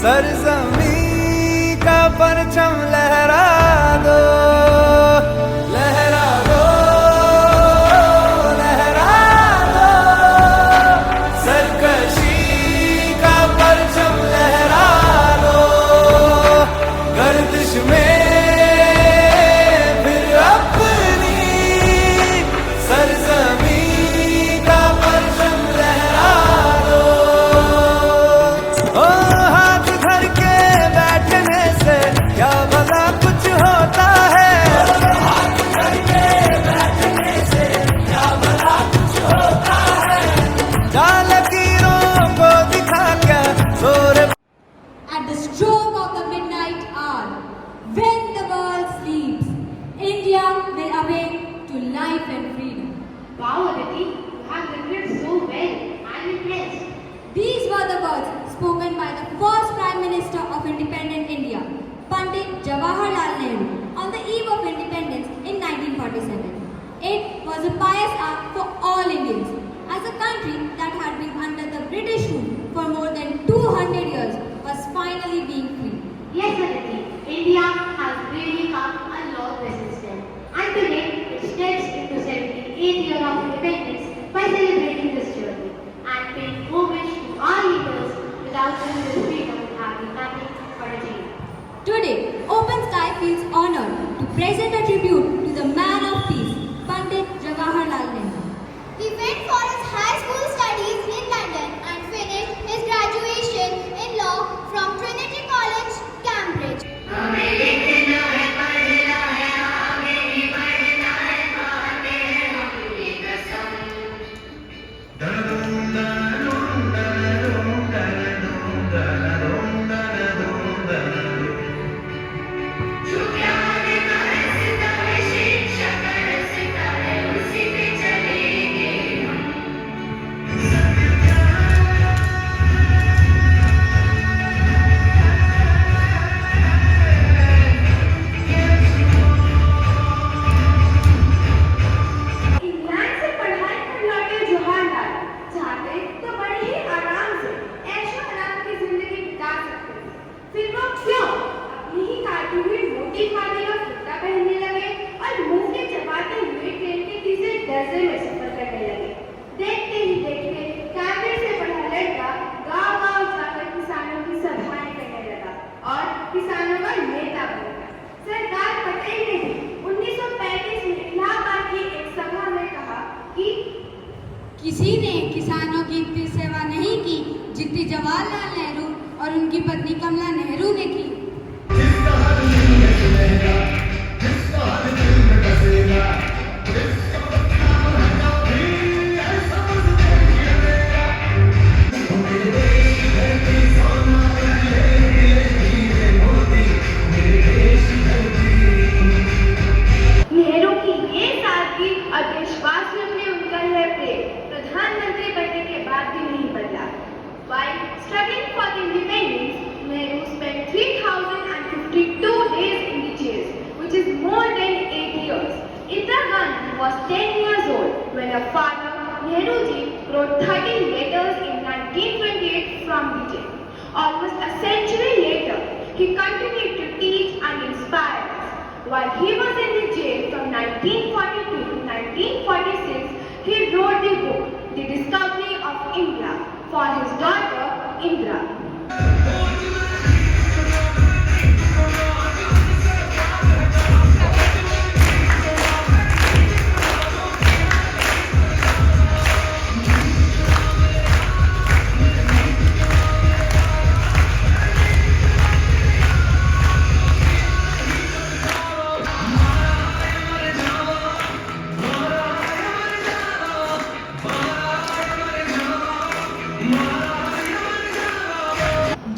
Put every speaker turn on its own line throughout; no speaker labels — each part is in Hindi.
सरजमी का परचम लहरा दो, लहरा दो, लहरा दो, सरकशी का परचम लहरा दो, गर्दिश में फिर अपनी सरजमी का परचम लहरा दो। ओ हाथ धर के बैठने से क्या भला कुछ होता है, हाथ धर के बैठने से क्या भला कुछ होता है, जाल लकीरों को दिखा क्या जोर।
At the stroke of the midnight hour, when the world sleeps, India will awake to life and freedom.
Wow, Aditi, you have written it so well. I'm impressed.
These were the words spoken by the first Prime Minister of independent India, Pandit Jawaharlal Nehru, on the eve of independence in 1947. It was a pious act for all Indians, as a country that had been under the British rule for more than 200 years was finally being free.
Yes, Aditi, India has really come a long way since then. And today, it steps into 78th year of independence by celebrating this journey and paying homage to our leaders. Without them, this freedom would have been nothing but a dream.
Today, Open Sky feels honored to present a tribute to the man of peace, Pandit Jawaharlal Nehru.
He went for his high school studies in London and finished his graduation in law from Trinity College, Cambridge.
England से पढ़ाई कर लौटे जवाहरलाल चाहते तो बड़े ही आराम से ऐशो आराम की जिंदगी बिता सकते थे। फिर वो क्यों अपनी ही काटी हुई मोटी खादी का कुर्ता पहनने लगे और मुंह के चबाते हुए ट्रेन के तीसरे दर्जे में सफर करने लगे। देखते ही देखते कैम्ब्रिज से पढ़ा लड़का गांव-गांव जाकर किसानों की सभाएं करने लगा और किसानों का नेता बन गया। सरदार पटेल ने भी 1935 में इलाहाबाद की एक सभा में कहा कि
किसी ने किसानों की इतनी सेवा नहीं की जितनी जवाहरलाल नेहरू और उनकी पत्नी कमला नेहरू ने की।
नेहरू की ये सादगी और देशवासियों ने उनका यह प्रेम प्रधानमंत्री बनने के बाद भी नहीं बदला। While struggling for independence, Nehru spent 3,052 days in the jail, which is more than 8 years. Indira Gandhi was 10 years old when her father, Nehruji, wrote 13 letters in 1928 from the jail. Almost a century later, he continued to teach and inspire us. While he was in the jail from 1942 to 1946, he wrote the book, The Discovery of India, for his daughter, Indira.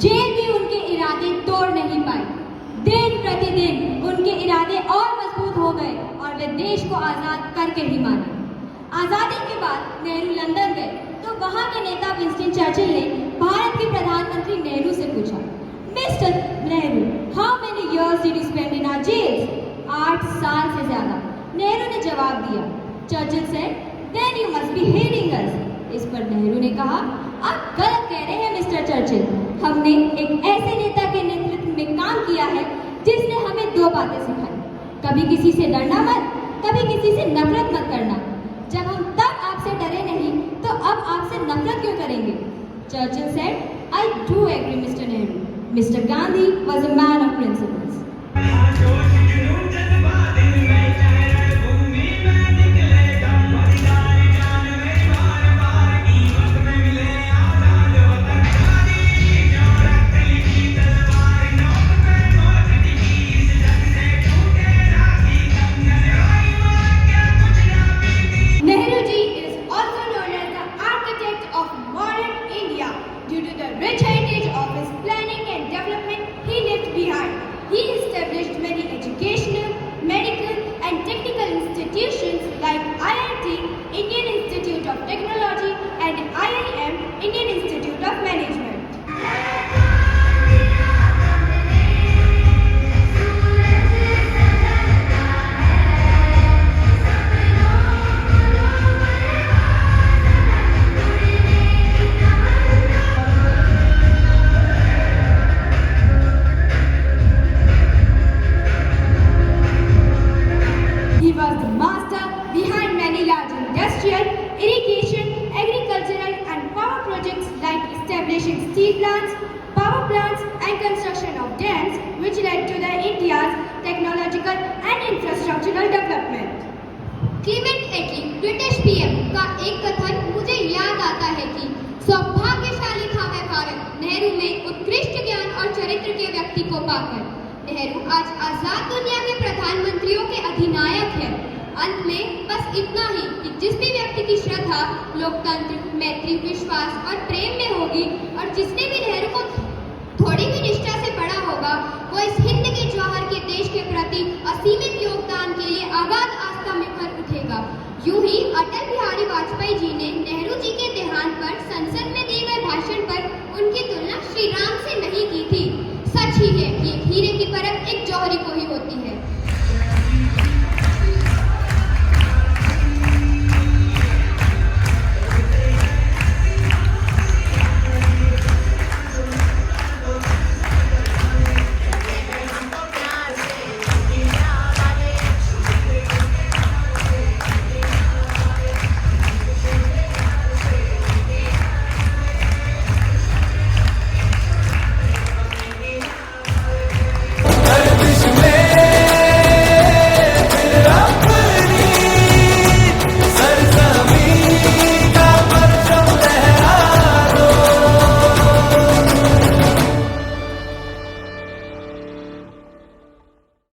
Jail भी उनके इरादे तोड़ नहीं पाई। दिन प्रतिदिन उनके इरादे और मजबूत हो गए और वे देश को आजाद करके ही माने। आजादी के बाद नेहरू लंदन गए तो वहां के नेता विंस्टन चर्चिल ने भारत के प्रधानमंत्री नेहरू से पूछा, mister Nehru, how many years did you spend in our jails? 8 साल से ज्यादा। नेहरू ने जवाब दिया। Churchill said, then you must be hating us. इस पर नेहरू ने कहा, आप गलत कह रहे हैं मिस्टर चर्चिल, हमने एक ऐसे नेता के नेतृत्व में काम किया है जिसने हमें दो बातें सिखाई। कभी किसी से डरना मत, कभी किसी से नफरत मत करना। जब हम तब आपसे डरे नहीं तो अब आपसे नफरत क्यों करेंगे? Churchill said, I do agree, Mr. Nehru. Mr. Gandhi was a man of principles.
Nehru ji is also known as the architect of modern India due to the rich heritage of his planning and development he left behind. He established many educational, medical and technical institutions like IIT, Indian Institute of Technology and IIM, Indian Institute of Management. He was the master behind many large industrial, irrigation, agricultural and power projects like establishing steel plants, power plants and construction of dams which led to the India's technological and infrastructural development.
Clement Attlee British PM का एक कथन मुझे याद आता है कि सौभाग्यशाली था वह भारत नेहरू में उत्कृष्ट ज्ञान और चरित्र के व्यक्ति को पाकर। नेहरू आज आजाद दुनिया के प्रधानमंत्रियों के अधिनायक हैं। अंत में बस इतना ही कि जिस भी व्यक्ति की श्रद्धा लोकतंत्र, मैत्री, विश्वास और प्रेम में होगी और जिसने भी नेहरू को थोड़ी भी निष्ठा से पढ़ा होगा, वो इस हिंद के जौहर के देश के प्रति असीमित योगदान के लिए अगाध आस्था में भर उठेगा। यूं ही अटल बिहारी वाजपेयी जी ने नेहरू जी के देहांत पर संसद में दिए गए भाषण पर उनकी तुलना श्री राम से नहीं की थी। सच ही है कि एक हीरे की परख एक जौहरी को ही